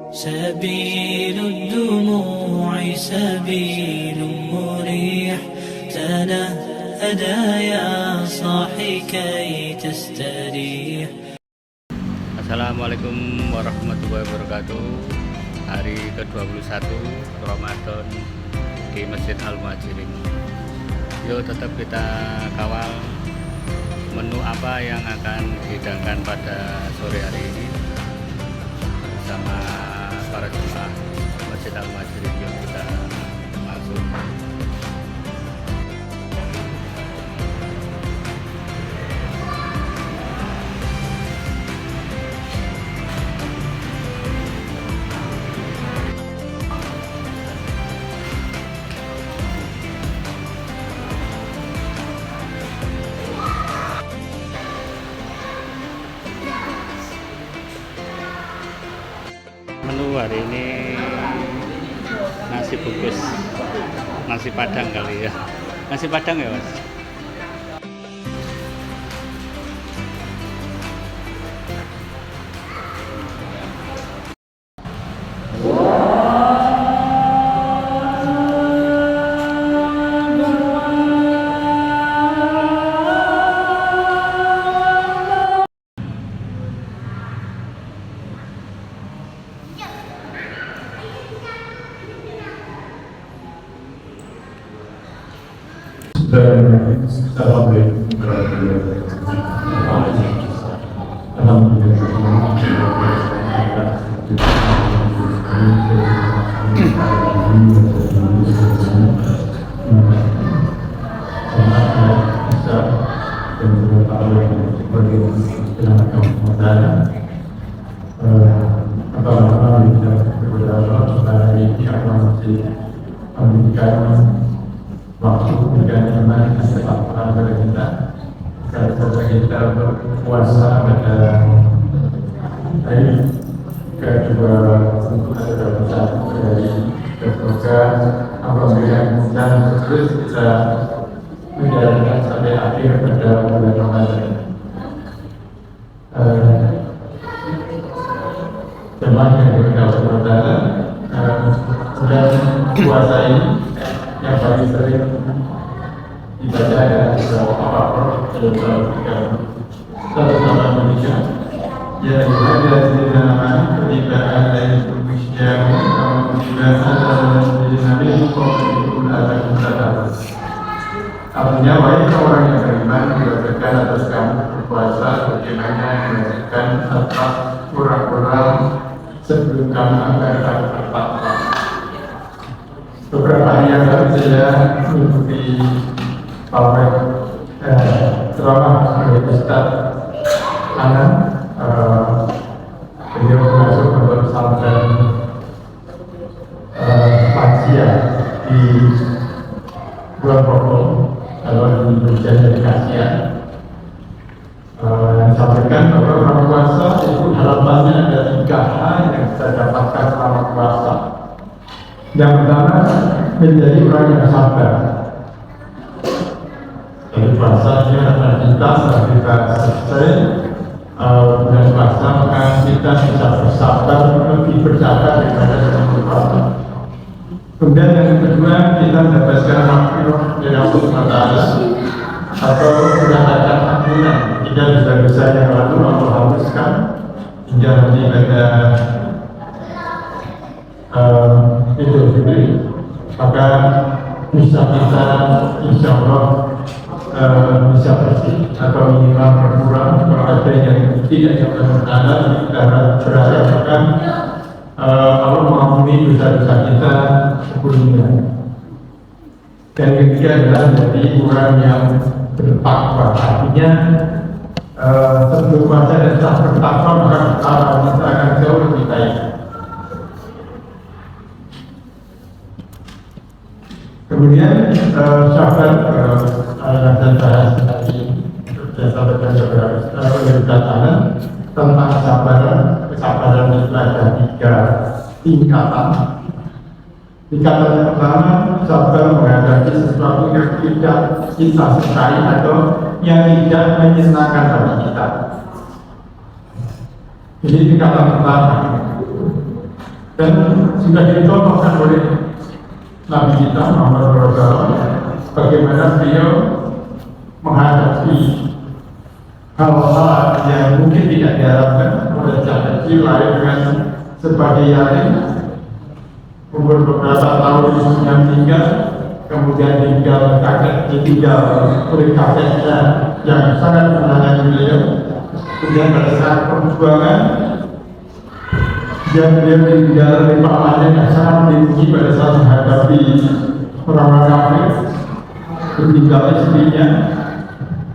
سبيل الدموع سبيل مريح تنهدى يا صاحي كي تستريح. Assalamualaikum warahmatullahi wabarakatuh. Hari ke-21 Ramadan di Masjid Al-Muhajirin. Yuk tetap kita kawal menu apa yang akan dihidangkan pada sore hari ini bersama para jemaah Masjid Al-Muhajirin. Yuk kita masuk. Menu hari ini nasi bungkus, nasi padang kali ya, nasi padang ya mas. Assalamualaikum warahmatullahi waktu dengan teman sepak bola kita, kalau kita berpuasa pada hari kedua untuk ada satu dari semoga apabila kita terus kita menjalankan sampai akhir pada bulan Ramadan. Teman yang berkata Ramadan bulan puasa ini yang paling sering dibaca adalah beberapa apa-apa satu nama Indonesia yang ada di nama peribaan dari Indonesia kemudian di Nabi Muhammad SAW. Artinya baik orang yang beriman diwajibkan atas kamu berpuasa bagaimana mengajarkan serta kurang-kurang sebelum kamu akan bertakwa. Beberapa hari yang lalu saya mengikuti ceramah dari Ustaz Anan. Beliau masuk ke pesantren lansia di Bulan Pokok kalau di Berjan dari Kasian. Yang sampaikan bahwa orang puasa itu harapannya ada 3 hal yang bisa dapatkan selama puasa. Yang pertama, menjadi orang yang sabar. Jadi puasanya adalah kita setelah kita selesai bulan puasa, maka kita bisa bersabar, lebih bersabar daripada sebelum berpuasa. Kemudian yang kedua, kita mendapatkan makhluk dari Allah SWT atau mendapatkan ampunan. Kita dosa-dosa yang lalu Allah hapuskan hingga nanti pada Idul Fitri, maka bisa kita insya Allah bisa bersih atau minimal berkurang kalau ada yang tidak yang berkala kita berasakan Allah mengampuni dosa-dosa kita sebelumnya. Dan ketiga adalah menjadi orang yang bertakwa, artinya sebelum puasa dan setelah bertakwa maka kita akan jauh lebih baik. Kemudian sahabat yang saya bahas tadi saya sampaikan beberapa tentang kesabaran itu ada 3 tingkatan. Tingkatan yang pertama, sabar menghadapi sesuatu yang tidak kita sukai atau yang tidak menyenangkan bagi kita. Jadi tingkatan pertama. Dan sudah dicontohkan oleh Nabi kita Muhammad SAW bagaimana beliau menghadapi hal-hal yang mungkin tidak diharapkan oleh sejak kecil, lahir dengan sebagai yatim, umur beberapa tahun yang meninggal, kemudian ditinggal oleh kakeknya yang sangat menyayangi beliau. Kemudian pada saat perjuangan yang beliau ditinggal oleh pamannya yang sangat melindungi pada saat menghadapi orang-orang kafir, ditinggal istrinya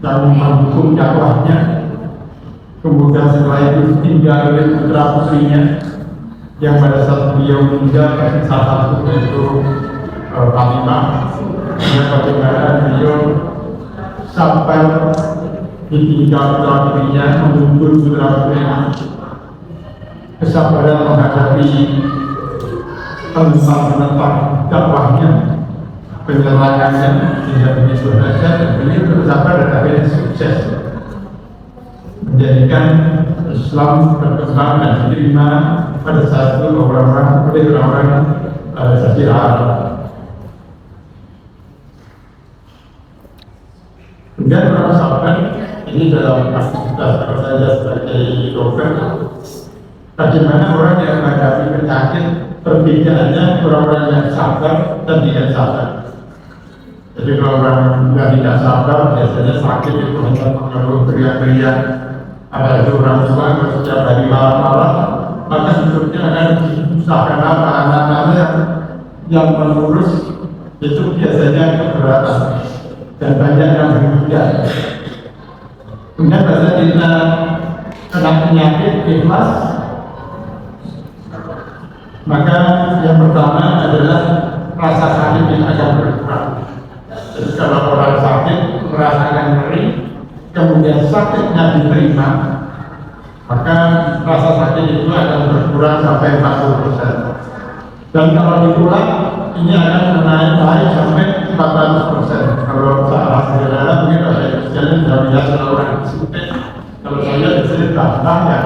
yang mendukung dakwahnya. Kemudian setelah itu ditinggal oleh putra putrinya yang pada saat beliau meninggal salah satu itu Fatimah, yang bagaimana beliau sabar ditinggal putra putrinya, menunggu putra putrinya, kesabaran menghadapi tentang dakwahnya, penyerangannya, sehingga begitu saja dan beliau bersabar dan akhirnya sukses menjadikan Islam berkembang dan diterima pada saat itu orang-orang Jazirah Arab. Kemudian para sahabat ini dalam aktivitas saya sebagai dokter, bagaimana orang yang menghadapi penyakit perbedaannya orang-orang yang sabar dan tidak sabar. Jadi kalau orang yang tidak sabar biasanya sakit itu hanya mengeluh teriak-teriak, apalagi orang tua kalau setiap hari malam-malam maka hidupnya akan disusahkan apa anak-anaknya yang mengurus itu biasanya keberatan dan banyak yang berhujat. Kemudian pada kita kena penyakit ikhlas, maka yang pertama adalah rasa sakit yang akan berkurang. Jadi kalau orang sakit merasakan nyeri, kemudian sakitnya diterima, maka rasa sakit itu akan berkurang sampai 40%. Dan kalau dikulang, ini akan naik sampai 400%. Kalau salah sederhana mungkin ada yang sudah biasa orang disuntik. Kalau saya di sini bantah ya,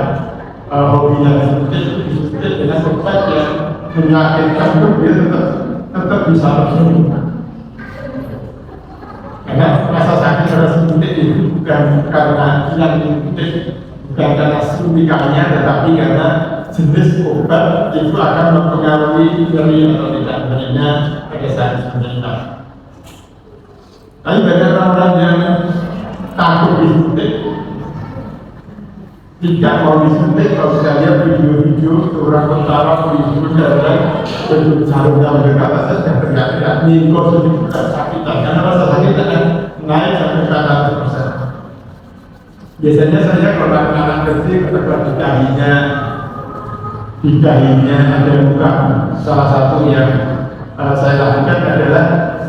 hobinya disuntik dengan obat yang menyakitkan itu dia tetap bisa bersembuh. Karena rasa sakit pada suntik itu bukan karena yang disuntik, bukan karena suntikannya, tetapi karena jenis obat itu akan mempengaruhi nyeri atau tidak nyerinya pada saat disuntik. Tapi banyak orang yang takut disuntik, tidak mau disuntik. Kalau kita lihat video-video orang ketawa polisi dan jarum yang dekat atas dan teriak-teriak nikor sedikit sakitan karena rasa sakit akan naik sampai 100%. Biasanya saya kalau anak kecil ketika di dahinya ada luka, salah satu yang saya lakukan adalah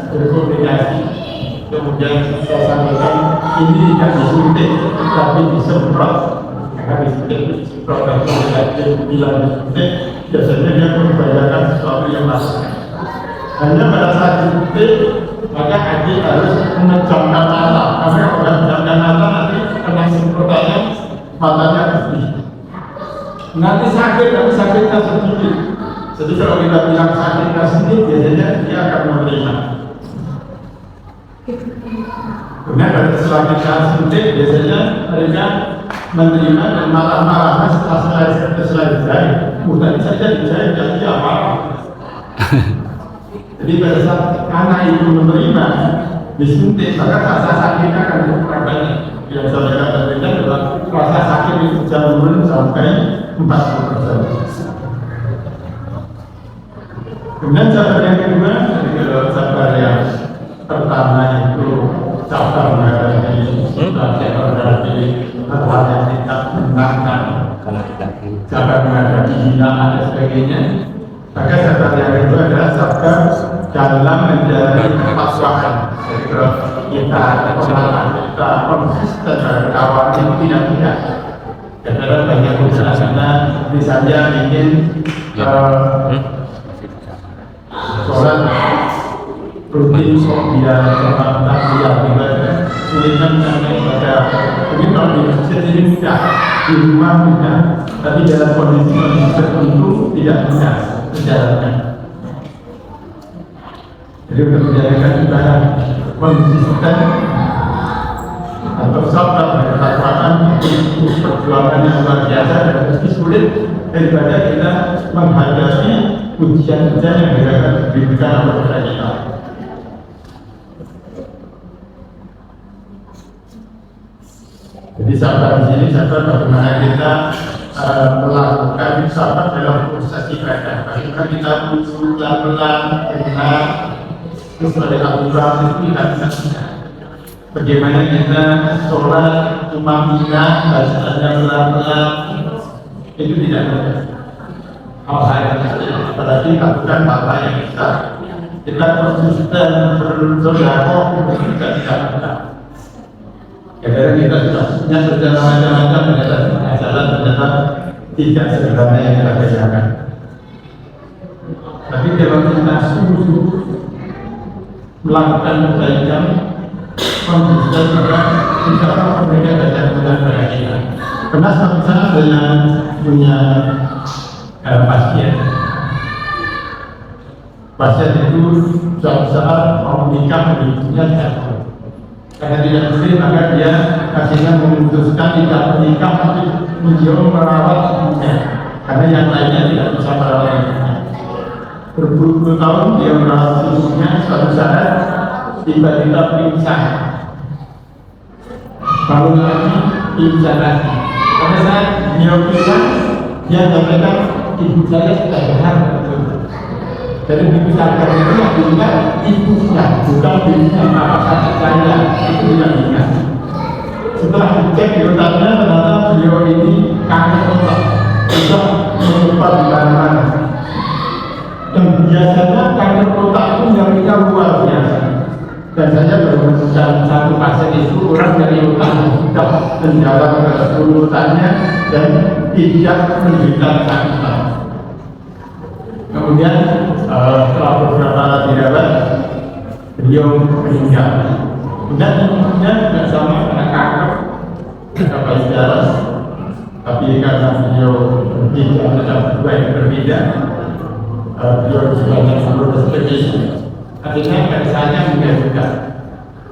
berkomunikasi. Kemudian saya sampaikan ini tidak disuntik tapi disemprot. Karena disemprot dan bila disuntik biasanya dia membayangkan sesuatu yang masuk. Hanya pada saat disuntik maka adik harus memejamkan mata, karena kalau memejamkan mata nanti kena semprotannya matanya putih. Nanti sakit tapi sakitnya sedikit. Jadi kalau kita bilang sakitnya sedikit biasanya dia akan menerima. Kemudian setelah kita suntik biasanya mereka menerima dan marah-marah setelah dijahit. Tadi saja dijahit jadi apa? Jadi pada saat anak itu menerima disuntik maka rasa sakitnya akan berkurang banyak. Yang saya katakan adalah rasa sakit itu bisa menurun sampai 40%. Kemudian sabar yang kedua, sabar yang pertama itu sabar menghadapi situasi menghadapi hal yang tidak menyenangkan, sabar menghadapi hinaan dan sebagainya. Maka sabar yang kedua adalah sabar dalam menjalani kepasrahan. Jadi kalau kita konsisten dari awal itu tidak mudah. Karena banyak usaha misalnya ingin sholat rutin biar tak ibadah sulitnya sampai pada mungkin kalau di masjid ini mudah, di rumah mudah, tapi dalam kondisi tertentu tidak mudah. menjalankan. Jadi untuk menjalankan ibadah konsisten atau sabar dan ketakwaan itu perjuangan yang luar biasa dan meski sulit daripada kita menghadapi ujian-ujian yang diberikan kepada kita. Jadi sabar di sini sabar bagaimana kita melakukan sabar dalam proses ibadah. Bagaimana kita pelan-pelan benar sesuai aturan itu tidak bisa. Bagaimana kita sholat tumamina bacaannya pelan-pelan itu tidak mudah. Hal-hal yang kecil, apalagi lakukan hal-hal yang besar. Kita konsisten bersedekah itu juga tidak mudah. Kadang kita sudah punya rencana macam-macam, ternyata jalan ternyata tidak sederhana yang kita bayangkan. Tapi kalau kita sungguh-sungguh melakukan kebaikan, konsisten juga insya Allah mereka baca Quran pada kita. Pernah suatu saat dengan punya pasien itu suatu saat mau menikah ibunya jatuh. Karena tidak muslim maka dia akhirnya memutuskan tidak menikah tapi menjauh merawat ibunya karena yang lainnya tidak bisa merawat ibunya. Berpuluh-puluh tahun dia merawat ibunya, suatu saat tiba-tiba pingsan. Bangun lagi, pingsan lagi. Pada saat dia pingsan, dia katakan ibu saya sudah benar. Jadi dibesarkan itu yang diingat ibunya, bukan dirinya, kakak saya itu yang diingat. Setelah dicek di otaknya ternyata beliau ini kanker otak, bisa menyebar di mana-mana. Dan biasanya kanker otak itu nyerinya luar biasa. Dan saya baru menemukan satu pasien itu orang dari otak sudah mendalam ke seluruh otaknya dan tidak menderita sakit. Kemudian setelah beberapa dirawat, beliau meninggal. Dan kemudian tidak sama karena kanker, bayi darah. Tapi karena beliau tidak ada dua yang berbeda, beliau sebanyak 10 spesies. Artinya kesannya meninggal juga.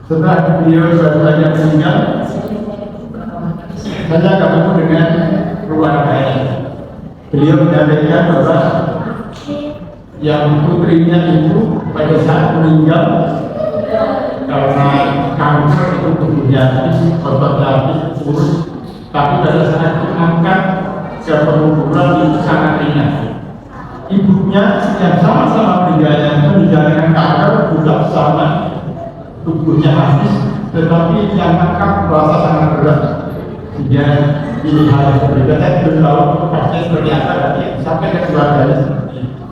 Setelah beliau baru saja meninggal, saya ketemu dengan keluarganya. Beliau menyampaikan bahwa yang putrinya itu pada saat meninggal karena kanker itu tubuhnya habis, ototnya habis, kurus. Tapi pada saat diangkat ke penguburan itu sangat ringan. Ibunya yang sama-sama meninggalkan kanker juga sama, tubuhnya habis, tetapi yang angkat merasa sangat berat. Sehingga ini hal yang berbeda. Saya belum tahu pasnya seperti apa, tapi sampai ke keluarganya seperti itu.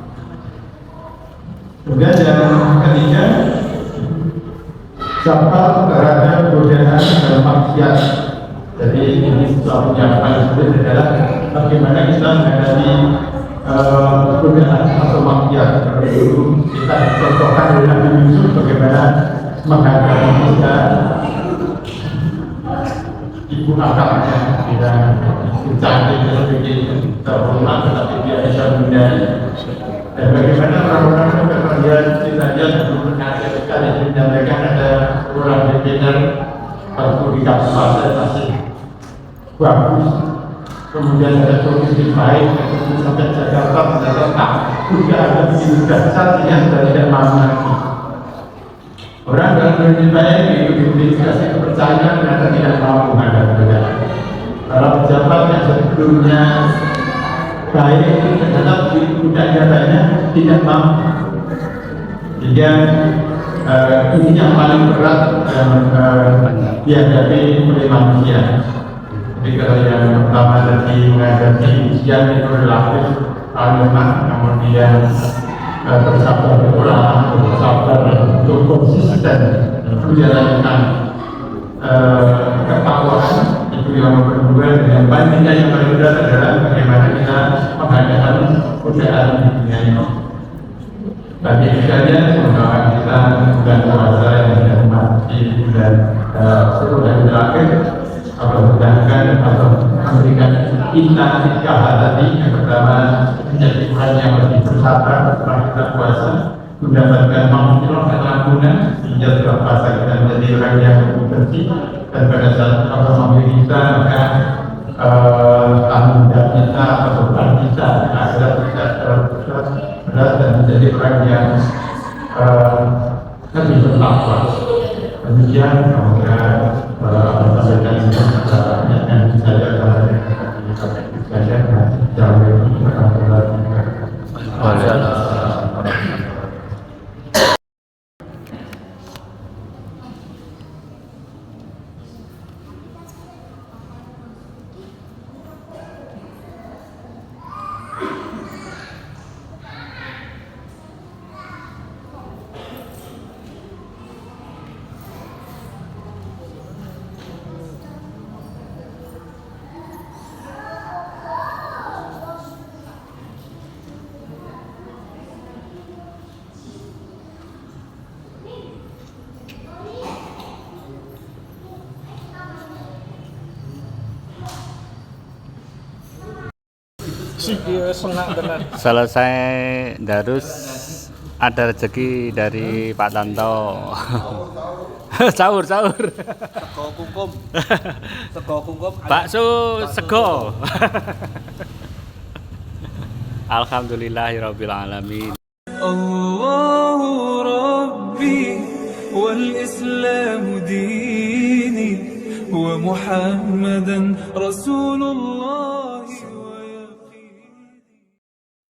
Kemudian yang ketiga, sabar terhadap godaan dan maksiat. Jadi ini suatu yang paling sulit adalah bagaimana kita menghadapi godaan atau maksiat. Seperti dulu kita contohkan dengan Nabi Yusuf bagaimana menghadapi kita ibu akaknya tidak cantik seperti terhormat, tetapi dia bisa menghindari. Dan bagaimana orang-orang kita sebelum menghasilkan yang menyampaikan ada orang beginner waktu di kabupaten masih bagus, kemudian ada solusi baik, kemudian sampai Jakarta ternyata tak juga ada begitu dasar yang sudah tidak mampu lagi. Orang yang lebih baik itu dikasih kepercayaan ternyata tidak mampu menghadapi godaan. Para pejabat yang sebelumnya baik ternyata budaya banyak tidak mampu. Sehingga ini yang paling berat dihadapi oleh manusia. Jadi kalau yang pertama tadi menghadapi ujian itu relatif lemah, kemudian bersabar berkurang, bersabar untuk konsisten menjalankan ketakwaan. Itu yang nomor 2. Dan yang paling berat adalah bagaimana kita menghadapi godaan di dunia ini. Bagi sekalian, semoga kita bulan puasa yang dihormati bulan 10 hari terakhir Allah mudahkan atau memberikan kita 3 hal tadi. Yang pertama menjadi orang yang lebih bersabar setelah kita puasa, mendapatkan maghfirah dan ampunan sehingga setelah puasa kita menjadi orang yang lebih bersih, dan pada saat Allah memanggil kita maka tanggung jawab kita atau beban kita adalah tidak berat dan menjadi orang yang lebih bertakwa. Demikian semoga sampaikan ini yang saya Selesai darus ada rezeki dari Pak Tanto. Sahur. Sego kungkum. Sego kungkum. Bakso sego. Alhamdulillahirabbil alamin. Allahu Rabbi wal Islam dini wa Muhammadan Rasulullah.